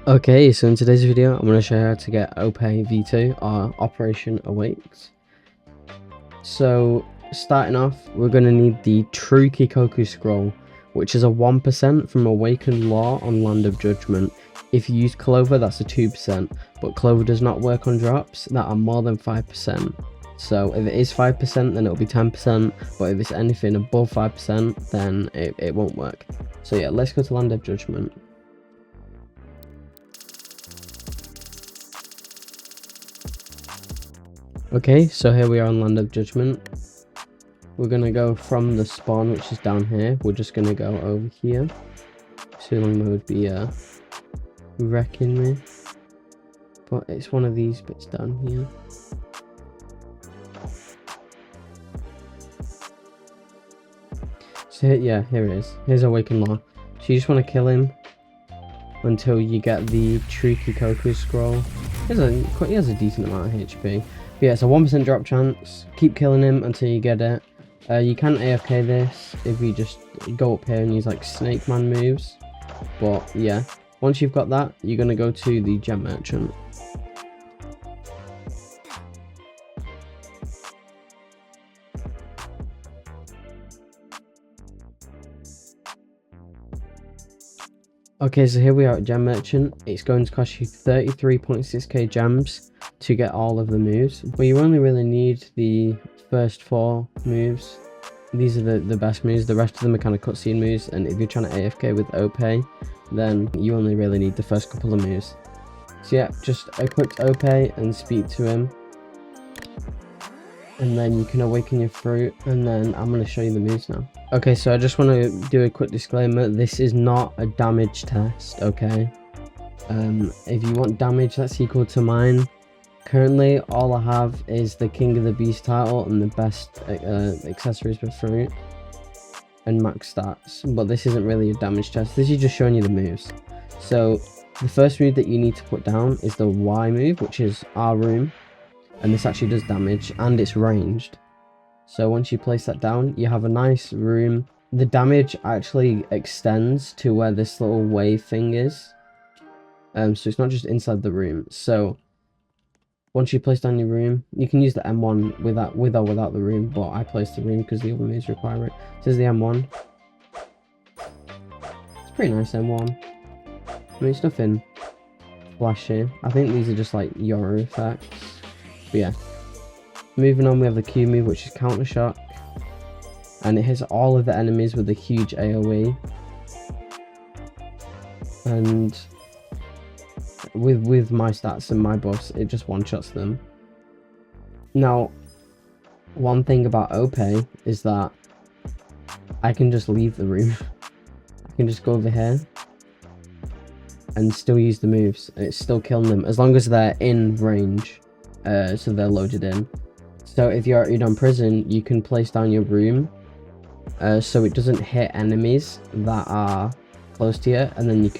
Okay, so in today's video, I'm going to show you how to get Ope V2 or Operation Awakes. So, starting off, we're going to need the True Kikoku Scroll, which is a 1% from Awakened Law on Land of Judgment. If you use Clover, that's a 2%, but Clover does not work on drops that are more than 5%. So if it is 5%, then it'll be 10%, but if it's anything above 5%, then it won't work. So yeah, let's go to Land of Judgment. Okay, so here we are on Land of Judgment. We're gonna go from the spawn, which is down here. We're just gonna go over here. Long would be wrecking me, but it's one of these bits down here. So yeah, here it is. Here's Awakened Law. So you just want to kill him until you get the True Kikoku Scroll. He has a decent amount of HP. But yeah, it's a 1% drop chance. Keep killing him until you get it. You can AFK this if you just go up here and use like Snake Man moves. But yeah, once you've got that, you're going to go to the Gem Merchant. Okay, so here we are at Gem Merchant. It's going to cost you 33.6k gems to get all of the moves, but you only really need the first 4 moves. These are the best moves. The rest of them are kind of cutscene moves, and if you're trying to AFK with Ope, then you only really need the first couple of moves. So yeah, just equip Ope and speak to him, and then you can awaken your fruit, and then I'm going to show you the moves now. Okay, so I just want to do a quick disclaimer. This is not a damage test, okay? If you want damage that's equal to mine, currently all I have is the King of the Beast title and the best accessories for fruit and max stats, but this isn't really a damage test. This is just showing you the moves. So the first move that you need to put down is the Y move, which is our room, and this actually does damage and it's ranged. So once you place that down, you have a nice room. The damage actually extends to where this little wave thing is. So it's not just inside the room. So once you place down your room, you can use the M1 with or without the room, but I placed the room because the other moves require it. This is the M1. It's pretty nice M1. I mean, it's nothing flashy. I think these are just like Yoru effects. But yeah. Moving on, we have the Q move, which is Counter Shock, and it hits all of the enemies with a huge AoE, and with my stats and my buffs, it just one-shots them. Now, one thing about Ope is that I can just leave the room. I can just go over here and still use the moves, and it's still killing them as long as they're in range, so they're loaded in. So if you're at Udon Prison, you can place down your room so it doesn't hit enemies that are close to you, and then you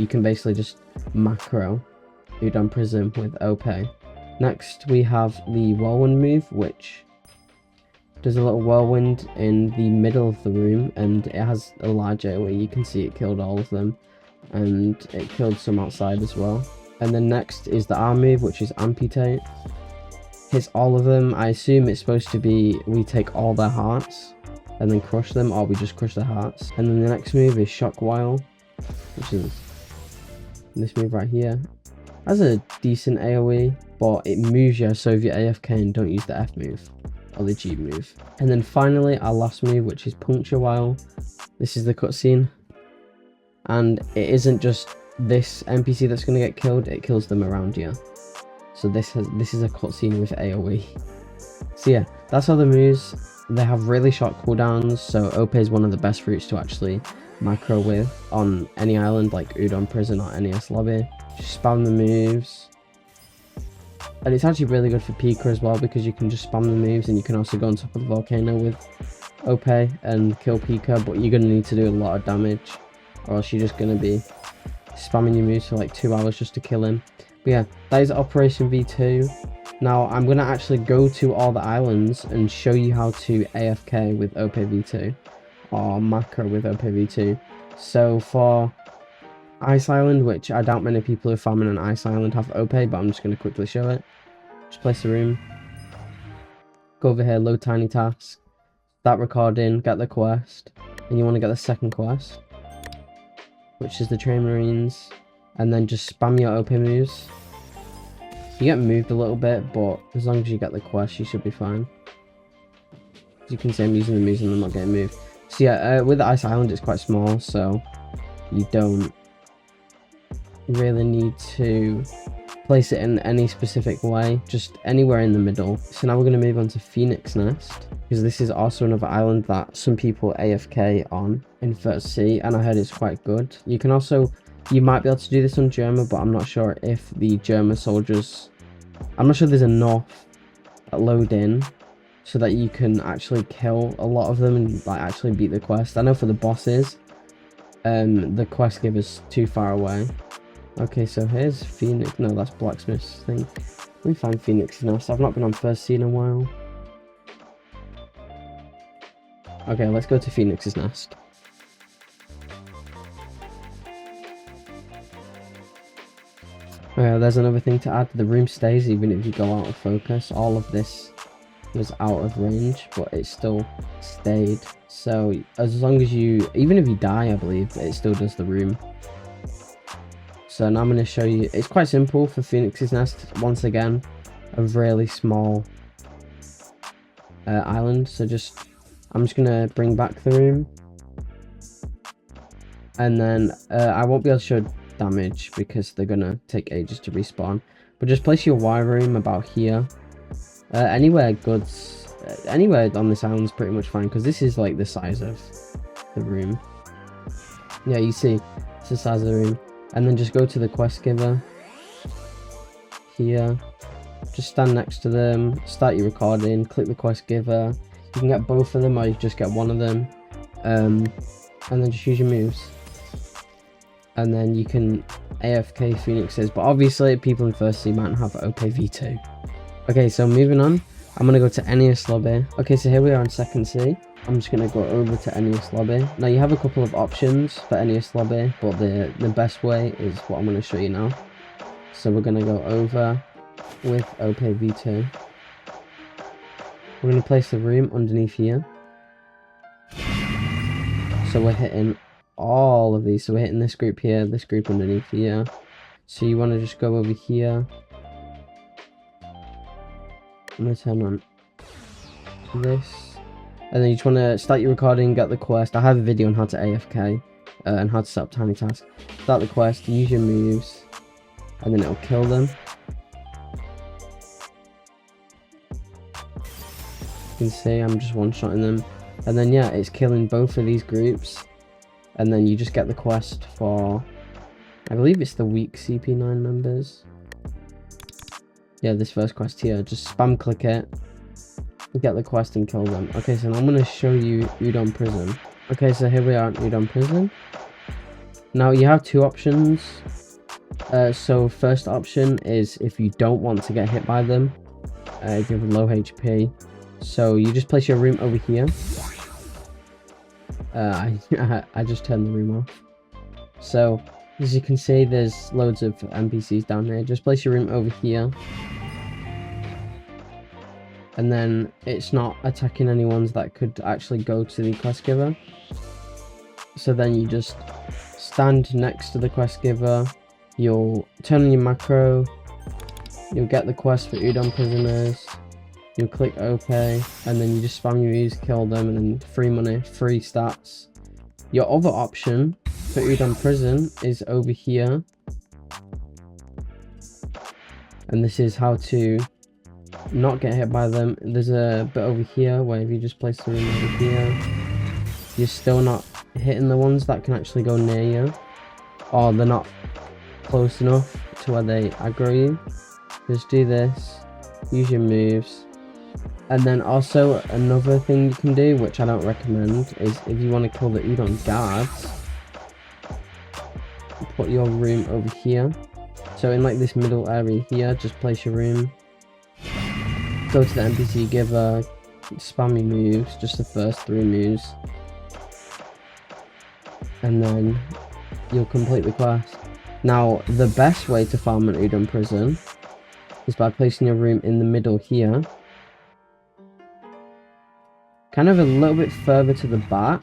can basically just macro Udon Prison with Ope. Next we have the Whirlwind move, which does a little whirlwind in the middle of the room, and it has a large AoE. You can see it killed all of them, and it killed some outside as well. And then next is the R move, which is Amputate. Hits all of them. I assume it's supposed to be we take all their hearts and then crush them, or we just crush their hearts. And then the next move is Shock While, which is this move right here. Has a decent AoE, but it moves you, so if you're AFK and don't use the F move or the G move. And then finally our last move, which is Puncture While. This is the cutscene, and it isn't just this NPC that's going to get killed, it kills them around you. So this is a cutscene with AoE. So yeah, that's all the moves. They have really short cooldowns, so Ope is one of the best fruits to actually macro with on any island like Udon Prison or NES Lobby. Just spam the moves. And it's actually really good for Pika as well, because you can just spam the moves, and you can also go on top of the volcano with Ope and kill Pika, but you're going to need to do a lot of damage, or else you're just going to be spamming your moves for like 2 hours just to kill him. But yeah, that is Operation V2. Now I'm going to actually go to all the islands and show you how to AFK with Ope V2 or macro with Ope V2. So for ice island, which I doubt many people who are farming an ice island have Ope, but I'm just going to quickly show it. Just place the room. Go over here, load tiny task. Start recording, get the quest. And you want to get the second quest, which is the train marines. And then just spam your Ope moves. You get moved a little bit, but as long as you get the quest, you should be fine. As you can see, I'm using the moves and I'm not getting moved. So yeah, with the ice island, it's quite small, so you don't really need to place it in any specific way, just anywhere in the middle. So now we're going to move on to Phoenix Nest, because this is also another island that some people AFK on in First Sea, and I heard it's quite good. You can also, you might be able to do this on Germa, but I'm not sure if the Germa soldiers, I'm not sure there's enough that load in so that you can actually kill a lot of them and like actually beat the quest. I know for the bosses, the quest giver's too far away. Okay, so here's Phoenix. No, that's Blacksmith's thing. Let me find Phoenix Nest. I've not been on First Sea in a while. Okay, let's go to Phoenix's Nest. There's another thing to add. The room stays even if you go out of focus. All of this was out of range, but it still stayed. So as long as you, even if you die, I believe, it still does the room. So now I'm going to show you, it's quite simple for Phoenix's Nest. Once again, a really small island. So I'm just going to bring back the room. And then I won't be able to show damage because they're going to take ages to respawn. But just place your Y room about here. Anywhere goods, anywhere on this island is pretty much fine because this is like the size of the room. Yeah, you see, it's the size of the room. And then just go to the quest giver here, just stand next to them, start your recording, click the quest giver. You can get both of them or you just get one of them, and then just use your moves. And then you can AFK Phoenixes, but obviously people in First Sea might have Ope V2. Okay, so moving on, I'm going to go to NES lobby. Okay, so here we are on Second Sea. I'm just going to go over to NES lobby. Now you have a couple of options for NES lobby, but the best way is what I'm going to show you now. So we're going to go over with Ope V2. We're going to place the room underneath here. So we're hitting all of these. So we're hitting this group here, this group underneath here. So you want to just go over here. I'm going to turn on this. And then you just want to start your recording, get the quest. I have a video on how to AFK and how to set up tiny tasks. Start the quest, use your moves, and then it'll kill them. You can see I'm just one-shotting them. And then yeah, it's killing both of these groups. And then you just get the quest for, I believe it's the weak CP9 members. Yeah, this first quest here, just spam click it, get the quest and kill them. Okay, so now I'm going to show you Udon Prison. Okay, so here we are at Udon Prison. Now you have two options. So first option is if you don't want to get hit by them, if you have low HP. So you just place your room over here. I just turned the room off. So as you can see, there's loads of NPCs down here. Just place your room over here. And then it's not attacking any ones that could actually go to the quest giver. So then you just stand next to the quest giver. You'll turn on your macro. You'll get the quest for Udon Prisoners. You'll click Ope, and then you just spam your moves, kill them, and then free money, free stats. Your other option for Udon Prison is over here. And this is how to not get hit by them. There's a bit over here where if you just place the room over here, you're still not hitting the ones that can actually go near you, or they're not close enough to where they aggro you. Just do this, use your moves. And then also another thing you can do, which I don't recommend, is if you want to kill the Udon guards, put your room over here. So in like this middle area here, just place your room. Go to the NPC giver, spam your moves, just the first 3 moves. And then you'll complete the quest. Now, the best way to farm an udon prison is by placing your room in the middle here. Kind of a little bit further to the back,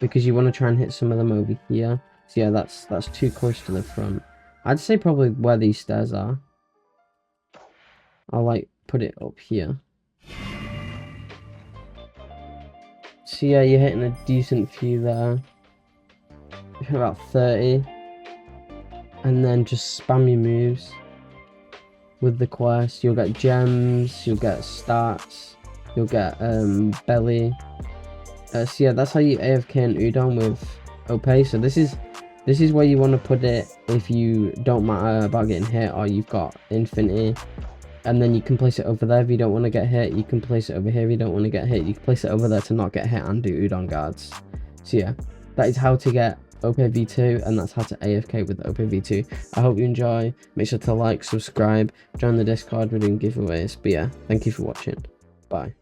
because you want to try and hit some of them over here. So yeah, that's too close to the front. I'd say probably where these stairs are. I'll like put it up here. So yeah, you're hitting a decent few there. About 30. And then just spam your moves with the quest. You'll get gems, you'll get stats, you'll get belly. So yeah, that's how you AFK and udon with Ope. So this is where you want to put it if you don't matter about getting hit or you've got infinity. And then you can place it over there if you don't want to get hit. You can place it over here if you don't want to get hit. You can place it over there to not get hit and do udon guards. So yeah, that is how to get Ope V2, and that's how to AFK with Ope V2. I hope you enjoy. Make sure to like, subscribe, join the Discord. We're doing giveaways. But yeah, thank you for watching. Bye.